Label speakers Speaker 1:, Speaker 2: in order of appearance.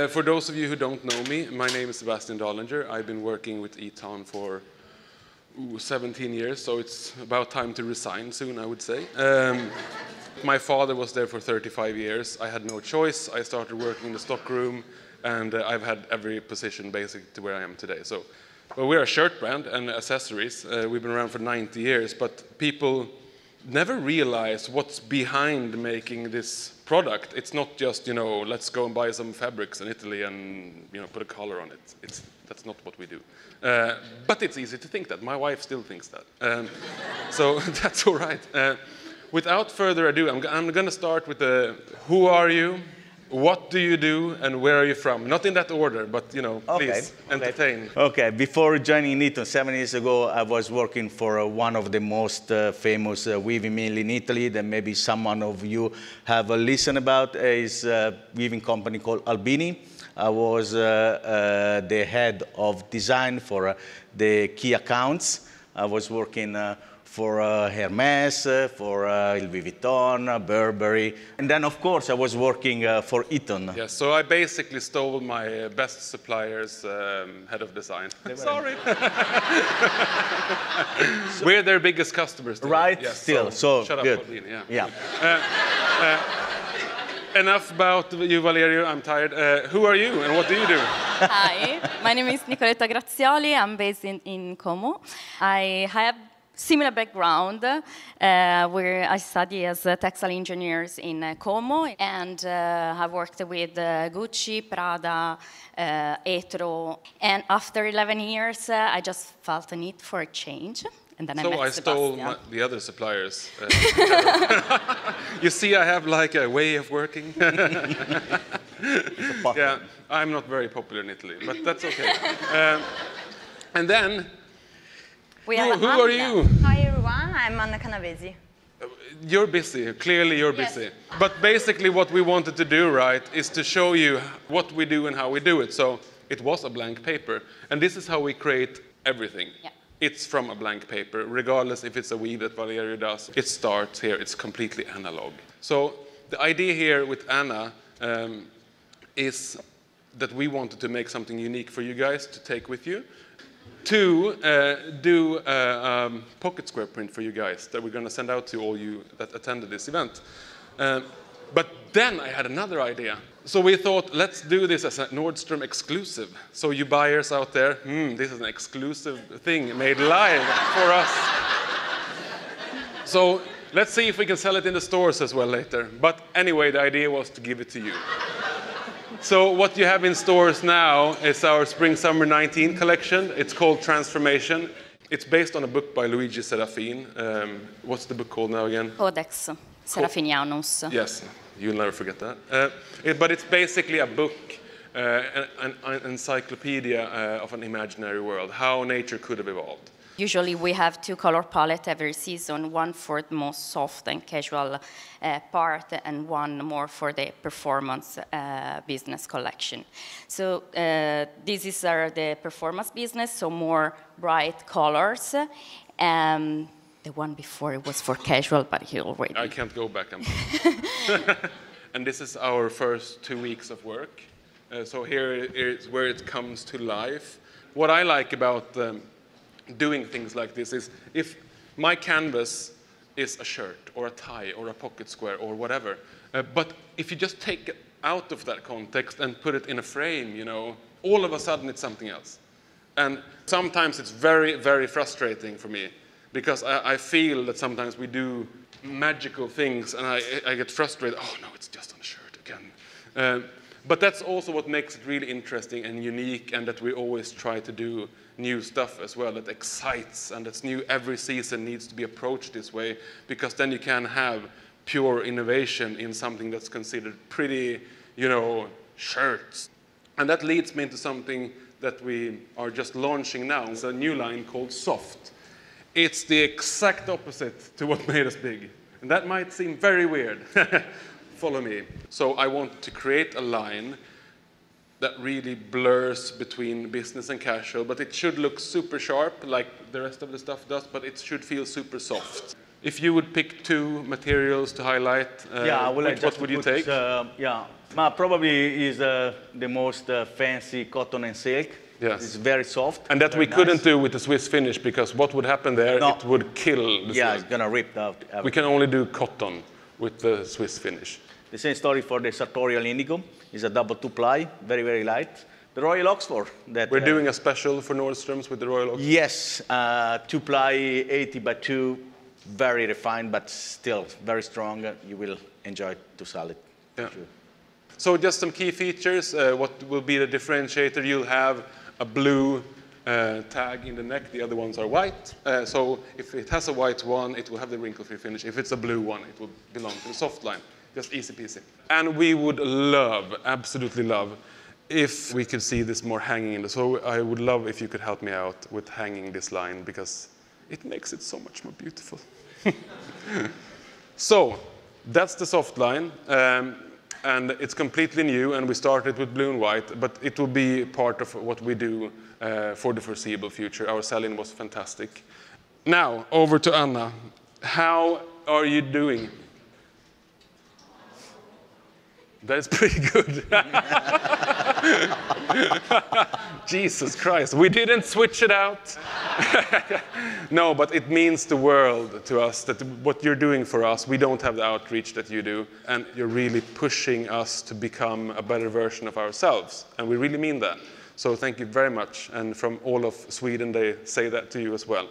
Speaker 1: For those of you who don't know me, my name is Sebastian Dollinger. I've been working with Eton for 17 years, so it's about time to resign soon, I would say. My father was there for 35 years. I had no choice. I started working in the stockroom, and I've had every position basic to where I am today. So, well, we're a shirt brand and accessories. We've been around for 90 years, but people never realize what's behind making this product. It's not just, you know, let's go and buy some fabrics in Italy and, you know, put a collar on it. That's not what we do. But it's easy to think that. My wife still thinks that. So that's all right. Without further ado, I'm going to start with the who are you, what do you do, and where are you from? Not in that order, but, you know, please entertain.
Speaker 2: Okay, before joining Eton 7 years ago, I was working for one of the most famous weaving mill in Italy that maybe someone of you have listened about. Is a weaving company called Albini. I was the head of design for the key accounts. I was working for Hermes, for Louis Vuitton, Burberry. And then, of course, I was working for Eton.
Speaker 1: Yes, so I basically stole my best supplier's head of design. Sorry. We're their biggest customers.
Speaker 2: Right,
Speaker 1: yes,
Speaker 2: still.
Speaker 1: So shut
Speaker 2: good.
Speaker 1: up, Albini, yeah. Enough about you, Valerio. I'm tired. Who are you and what do you do?
Speaker 3: Hi, my name is Nicoletta Grazioli. I'm based in Como. I have similar background, where I study as textile engineers in Como, and I've worked with Gucci, Prada, Etro, and after 11 years, I just felt a need for a change. And then
Speaker 1: I stole the other suppliers. You see, I have like a way of working. Yeah, I'm not very popular in Italy, but that's okay. And then, who are you?
Speaker 4: Hi everyone, I'm Anna Canavesi.
Speaker 1: You're busy, clearly you're busy. Yes. But basically what we wanted to do, right, is to show you what we do and how we do it. So it was a blank paper. And this is how we create everything. Yeah. It's from a blank paper, regardless if it's a weave that Valerio does. It starts here, it's completely analog. So the idea here with Anna is that we wanted to make something unique for you guys to take with you. To do a pocket square print for you guys that we're going to send out to all you that attended this event. But then I had another idea. So we thought, let's do this as a Nordstrom exclusive. So you buyers out there, this is an exclusive thing made live for us. So let's see if we can sell it in the stores as well later. But anyway, the idea was to give it to you. So what you have in stores now is our Spring/Summer 19 collection. It's called Transformation. It's based on a book by Luigi Serafin. What's the book called now again?
Speaker 3: Codex Serafinianus.
Speaker 1: Yes, you'll never forget that. But it's basically a book, an encyclopedia of an imaginary world, how nature could have evolved.
Speaker 3: Usually we have 2 color palettes every season, one for the most soft and casual part and one more for the performance business collection. So this is the performance business, so more bright colors. The one before it was for casual, but he already...
Speaker 1: I can't go back. And this is our first 2 weeks of work. So here is where it comes to life. What I like about doing things like this is if my canvas is a shirt or a tie or a pocket square or whatever, but if you just take it out of that context and put it in a frame, you know, all of a sudden it's something else. And sometimes it's very, very frustrating for me because I feel that sometimes we do magical things and I get frustrated. Oh no, it's just on a shirt again. But that's also what makes it really interesting and unique, and that we always try to do new stuff as well that excites and that's new. Every season needs to be approached this way, because then you can have pure innovation in something that's considered pretty, you know, shirts. And that leads me into something that we are just launching now. It's a new line called Soft. It's the exact opposite to what made us big. And that might seem very weird. Follow me. So I want to create a line that really blurs between business and casual, but it should look super sharp like the rest of the stuff does, but it should feel super soft. If you would pick 2 materials to highlight, what would you take?
Speaker 2: Probably is the most fancy cotton and silk.
Speaker 1: Yes.
Speaker 2: It's very soft.
Speaker 1: And that we couldn't do with the Swiss finish, because what would happen there, it would kill the silk.
Speaker 2: It's going to rip out everything.
Speaker 1: We can only do cotton with the Swiss finish.
Speaker 2: The same story for the sartorial indigo. It's a double 2-ply, very, very light. The Royal Oxford.
Speaker 1: We're doing a special for Nordstrom's with the Royal Oxford?
Speaker 2: Yes, 2-ply, 80 by 2, very refined, but still very strong. You will enjoy to sell it.
Speaker 1: Yeah. Sure. So just some key features. What will be the differentiator? You'll have a blue tag in the neck. The other ones are white. So if it has a white one, it will have the wrinkle-free finish. If it's a blue one, it will belong to the soft line. Just easy peasy. And we would love, absolutely love, if we could see this more hanging in. So I would love if you could help me out with hanging this line, because it makes it so much more beautiful. So that's the soft line. And it's completely new, and we started with blue and white, but it will be part of what we do for the foreseeable future. Our selling was fantastic. Now, over to Anna. How are you doing? That is pretty good. Jesus Christ, we didn't switch it out. No, but it means the world to us, that what you're doing for us, we don't have the outreach that you do, and you're really pushing us to become a better version of ourselves, and we really mean that. So thank you very much, and from all of Sweden, they say that to you as well.